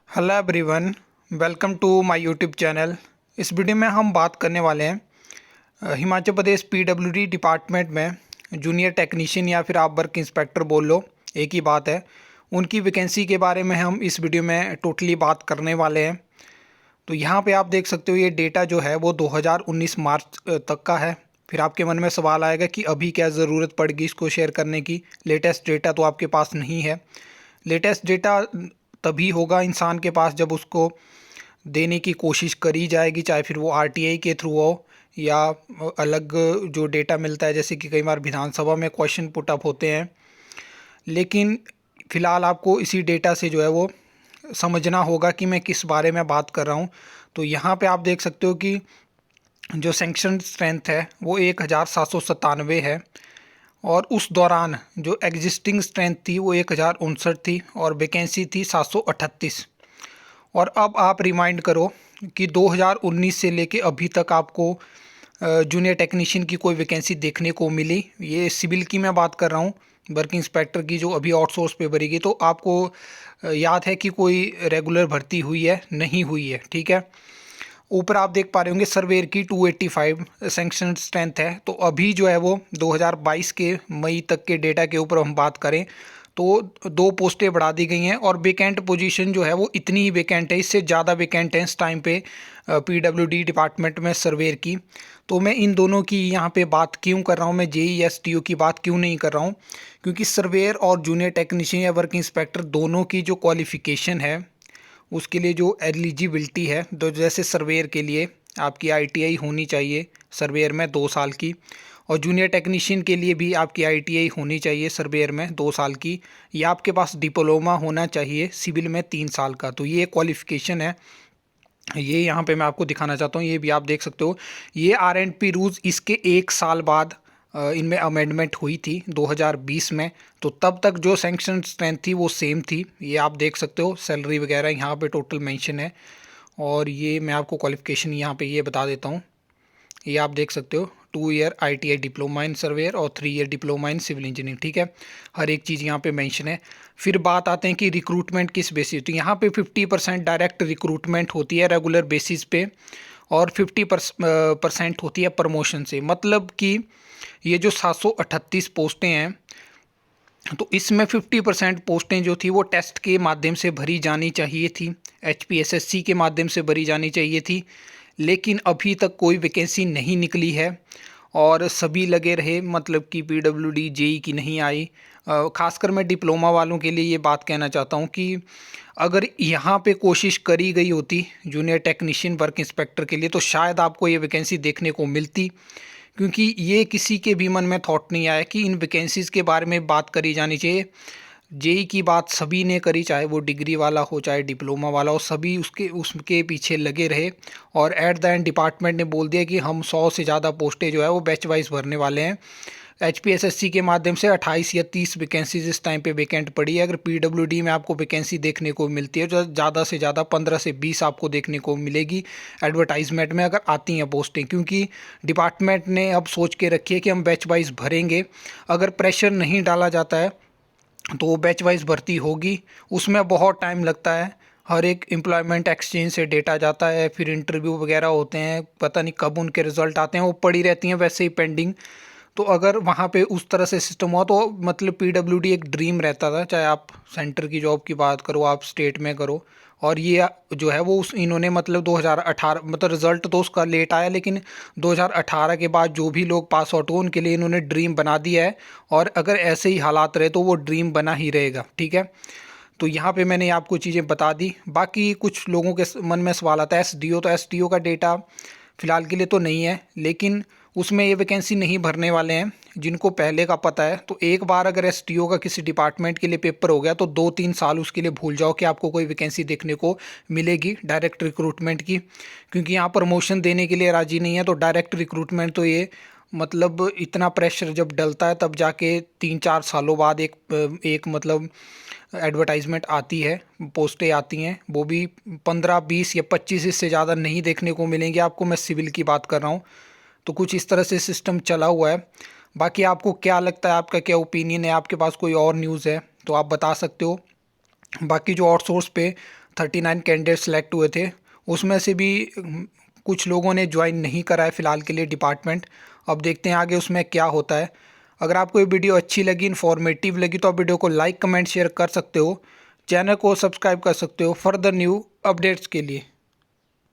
Hello everyone, welcome to my YouTube channel. इस वीडियो में हम बात करने वाले हैं हिमाचल प्रदेश पीडब्ल्यूडी डिपार्टमेंट में जूनियर टेक्नीशियन या फिर आप वर्क इंस्पेक्टर बोल लो, एक ही बात है। उनकी वैकेंसी के बारे में हम इस वीडियो में टोटली बात करने वाले हैं। तो यहाँ पे आप देख सकते हो ये डेटा जो है वो 2019 मार्च तक का है। फिर आपके मन में सवाल आएगा कि अभी क्या ज़रूरत पड़ेगी इसको शेयर करने की। लेटेस्ट डेटा तो आपके पास नहीं है। लेटेस्ट डेटा तभी होगा इंसान के पास जब उसको देने की कोशिश करी जाएगी, चाहे फिर वो आरटीआई के थ्रू हो या अलग जो डेटा मिलता है, जैसे कि कई बार विधानसभा में क्वेश्चन पुट अप होते हैं। लेकिन फ़िलहाल आपको इसी डेटा से जो है वो समझना होगा कि मैं किस बारे में बात कर रहा हूँ। तो यहाँ पे आप देख सकते हो कि जो सैंक्शन स्ट्रेंथ है वो 1797 है, और उस दौरान जो एग्जिस्टिंग स्ट्रेंथ थी वो 1059 थी और वैकेंसी थी 738। और अब आप रिमाइंड करो कि 2019 से लेके अभी तक आपको जूनियर टेक्नीशियन की कोई वैकेंसी देखने को मिली। ये सिविल की मैं बात कर रहा हूँ, वर्क इंस्पेक्टर की जो अभी आउटसोर्स पे भरी गई। तो आपको याद है कि कोई रेगुलर भर्ती हुई है? नहीं हुई है, ठीक है। ऊपर आप देख पा रहे होंगे सर्वेयर की 285 सैंक्शन स्ट्रेंथ है। तो अभी जो है वो 2022 के मई तक के डेटा के ऊपर हम बात करें तो 2 पोस्टें बढ़ा दी गई हैं, और वेकेंट पोजीशन जो है वो इतनी ही वेकेंट है, इससे ज़्यादा वेकेंट है इस टाइम पे पीडब्ल्यूडी डिपार्टमेंट में सर्वेयर की। तो मैं इन दोनों की यहाँ पे बात क्यों कर रहा हूँ, मैं जेईएसटीयू की बात क्यों नहीं कर रहा हूँ? क्योंकि सर्वेयर और जूनियर टेक्नीशियन या वर्क इंस्पेक्टर दोनों की जो क्वालिफ़िकेशन है उसके लिए जो एलिजिबिलिटी है, तो जैसे सर्वेयर के लिए आपकी आईटीआई होनी चाहिए सर्वेयर में 2 साल की, और जूनियर टेक्नीशियन के लिए भी आपकी आईटीआई होनी चाहिए सर्वेयर में 2 साल की, या आपके पास डिप्लोमा होना चाहिए सिविल में 3 साल का। तो ये क्वालिफ़िकेशन है। ये यहाँ पे मैं आपको दिखाना चाहता हूँ, ये भी आप देख सकते हो। ये आर एंड पी रूल्स इसके 1 साल बाद इनमें अमेंडमेंट हुई थी 2020 में। तो तब तक जो सैंक्शन स्ट्रेंथ थी वो सेम थी। ये आप देख सकते हो, सैलरी वगैरह यहाँ पे टोटल मेंशन है। और ये मैं आपको क्वालिफ़िकेशन यहाँ पे ये बता देता हूँ। ये आप देख सकते हो 2 year ITI diploma in surveyor और 3 year diploma in civil engineering, ठीक है। हर एक चीज़ यहाँ पे मेंशन है। फिर बात आते हैं कि रिक्रूटमेंट किस बेसिस, तो यहाँ पे 50% डायरेक्ट रिक्रूटमेंट होती है रेगुलर बेसिस पे, और 50% होती है प्रमोशन से। मतलब कि ये जो 738 पोस्टें हैं, तो इसमें 50% पोस्टें जो थी वो टेस्ट के माध्यम से भरी जानी चाहिए थी, एचपीएसएससी के माध्यम से भरी जानी चाहिए थी। लेकिन अभी तक कोई वैकेंसी नहीं निकली है और सभी लगे रहे, मतलब कि पीडब्ल्यूडी जेई की नहीं आई। खासकर मैं डिप्लोमा वालों के लिए ये बात कहना चाहता हूँ कि अगर यहाँ पे कोशिश करी गई होती जूनियर टेक्नीशियन वर्क इंस्पेक्टर के लिए, तो शायद आपको ये वैकेंसी देखने को मिलती। क्योंकि ये किसी के भी मन में थॉट नहीं आया कि इन वैकेंसीज़ के बारे में बात करी जानी चाहिए। जेई की बात सभी ने करी, चाहे वो डिग्री वाला हो चाहे डिप्लोमा वाला हो, सभी उसके पीछे लगे रहे। और एट द एंड डिपार्टमेंट ने बोल दिया कि हम 100 से ज़्यादा पोस्टें जो है वो बैच वाइज भरने वाले हैं। एचपीएसएससी के माध्यम से 28 या 30 वैकेंसीज इस टाइम पे वैकेंट पड़ी है। अगर पीडब्ल्यूडी में आपको वैकेंसी देखने को मिलती है तो ज़्यादा से ज़्यादा 15 से 20 आपको देखने को मिलेगी एडवर्टाइजमेंट में, अगर आती हैं पोस्टें। क्योंकि डिपार्टमेंट ने अब सोच के रखी है कि हम बैच वाइज भरेंगे। अगर प्रेशर नहीं डाला जाता है तो बैच वाइज भर्ती होगी, उसमें बहुत टाइम लगता है। हर एक एम्प्लॉयमेंट एक्सचेंज से डेटा जाता है, फिर इंटरव्यू वगैरह होते हैं, पता नहीं कब उनके रिजल्ट आते हैं, वो पड़ी रहती हैं वैसे ही पेंडिंग। तो अगर वहाँ पे उस तरह से सिस्टम हुआ तो मतलब पीडब्ल्यूडी एक ड्रीम रहता था, चाहे आप सेंटर की जॉब की बात करो आप स्टेट में करो। और ये जो है वो उस इन्होंने मतलब 2018 मतलब रिज़ल्ट तो उसका लेट आया, लेकिन 2018 के बाद जो भी लोग पास आउट हो उनके लिए इन्होंने ड्रीम बना दिया है। और अगर ऐसे ही हालात रहे तो वो ड्रीम बना ही रहेगा, ठीक है। तो यहाँ पे मैंने आपको चीज़ें बता दी। बाकी कुछ लोगों के मन में सवाल आता है एसडीओ, तो एसडीओ का डेटा फ़िलहाल के लिए तो नहीं है, लेकिन उसमें ये वैकेंसी नहीं भरने वाले हैं जिनको पहले का पता है। तो एक बार अगर एसटीओ का किसी डिपार्टमेंट के लिए पेपर हो गया तो 2-3 साल उसके लिए भूल जाओ कि आपको कोई वैकेंसी देखने को मिलेगी डायरेक्ट रिक्रूटमेंट की। क्योंकि यहाँ प्रमोशन देने के लिए राजी नहीं है, तो डायरेक्ट रिक्रूटमेंट तो ये मतलब इतना प्रेशर जब डलता है तब जाके 3-4 सालों बाद एक मतलब एडवर्टाइजमेंट आती है, पोस्टें आती हैं। वो भी 15-20 या 25 इससे ज़्यादा नहीं देखने को मिलेंगे आपको। मैं सिविल की बात कर रहा हूँ। तो कुछ इस तरह से सिस्टम चला हुआ है। बाकी आपको क्या लगता है, आपका क्या ओपिनियन है? आपके पास कोई और न्यूज़ है तो आप बता सकते हो। बाकी जो आउटसोर्स पे 39 कैंडिडेट सेलेक्ट हुए थे, उसमें से भी कुछ लोगों ने ज्वाइन नहीं करा है फ़िलहाल के लिए डिपार्टमेंट। अब देखते हैं आगे उसमें क्या होता है। अगर आपको ये वीडियो अच्छी लगी, इन्फॉर्मेटिव लगी, तो आप वीडियो को लाइक कमेंट शेयर कर सकते हो, चैनल को सब्सक्राइब कर सकते हो फर्दर न्यू अपडेट्स के लिए।